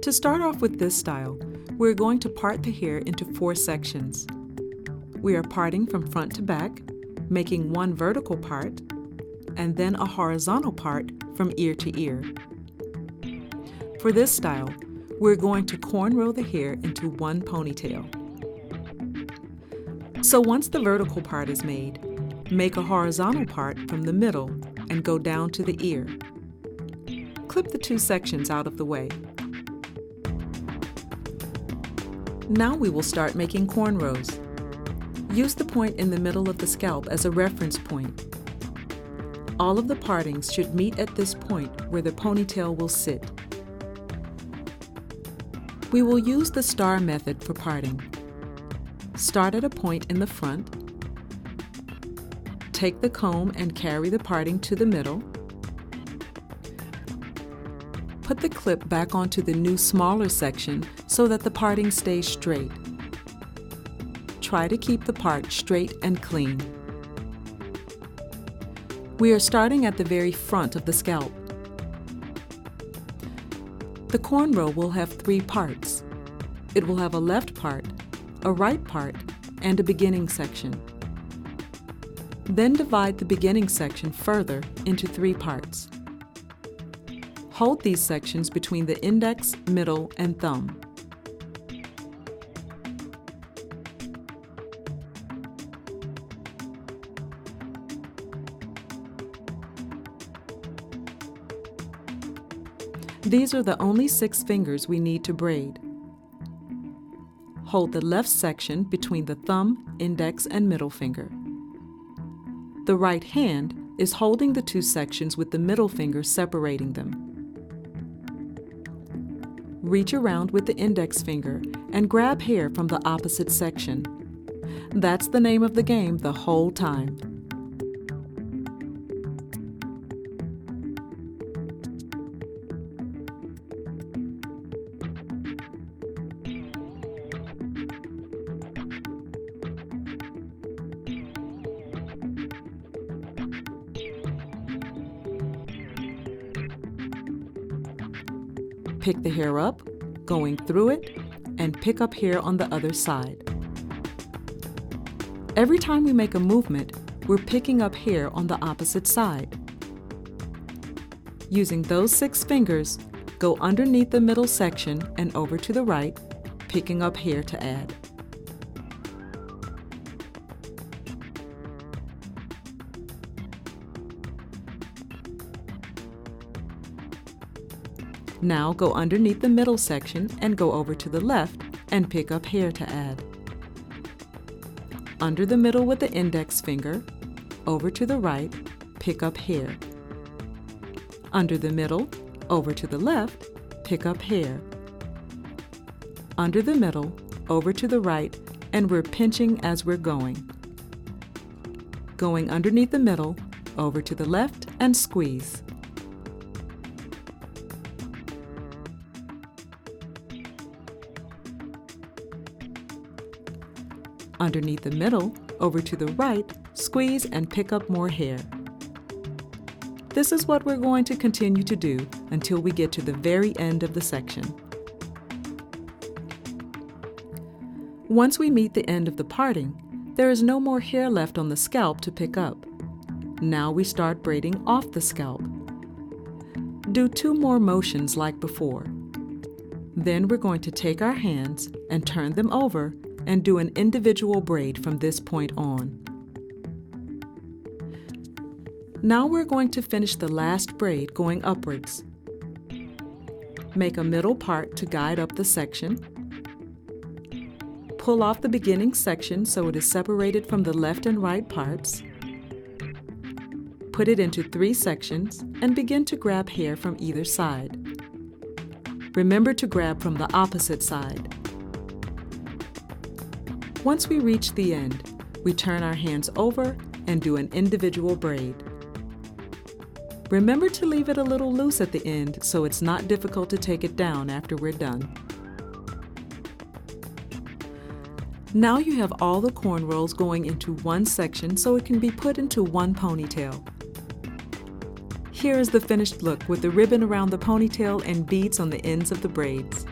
To start off with this style, we're going to part the hair into 4 sections. We are parting from front to back, making one vertical part, and then a horizontal part from ear to ear. For this style, we're going to cornrow the hair into one ponytail. So once the vertical part is made, make a horizontal part from the middle and go down to the ear. Clip the 2 sections out of the way. Now we will start making cornrows. Use the point in the middle of the scalp as a reference point. All of the partings should meet at this point where the ponytail will sit. We will use the star method for parting. Start at a point in the front. Take the comb and carry the parting to the middle. Put the clip back onto the new smaller section so that the parting stays straight. Try to keep the part straight and clean. We are starting at the very front of the scalp. The cornrow will have 3 parts. It will have a left part, a right part, and a beginning section. Then divide the beginning section further into 3 parts. Hold these sections between the index, middle, and thumb. These are the only 6 fingers we need to braid. Hold the left section between the thumb, index, and middle finger. The right hand is holding the 2 sections with the middle finger separating them. Reach around with the index finger and grab hair from the opposite section. That's the name of the game the whole time. Pick the hair up, going through it, and pick up hair on the other side. Every time we make a movement, we're picking up hair on the opposite side. Using those 6 fingers, go underneath the middle section and over to the right, picking up hair to add. Now go underneath the middle section and go over to the left and pick up hair to add. Under the middle with the index finger, over to the right, pick up hair. Under the middle, over to the left, pick up hair. Under the middle, over to the right, and we're pinching as we're going. Going underneath the middle, over to the left, and squeeze. Underneath the middle, over to the right, squeeze and pick up more hair. This is what we're going to continue to do until we get to the very end of the section. Once we meet the end of the parting, there is no more hair left on the scalp to pick up. Now we start braiding off the scalp. Do 2 more motions like before. Then we're going to take our hands and turn them over and do an individual braid from this point on. Now we're going to finish the last braid going upwards. Make a middle part to guide up the section. Pull off the beginning section so it is separated from the left and right parts. Put it into 3 sections and begin to grab hair from either side. Remember to grab from the opposite side. Once we reach the end, we turn our hands over and do an individual braid. Remember to leave it a little loose at the end so it's not difficult to take it down after we're done. Now you have all the cornrows going into one section so it can be put into one ponytail. Here is the finished look with the ribbon around the ponytail and beads on the ends of the braids.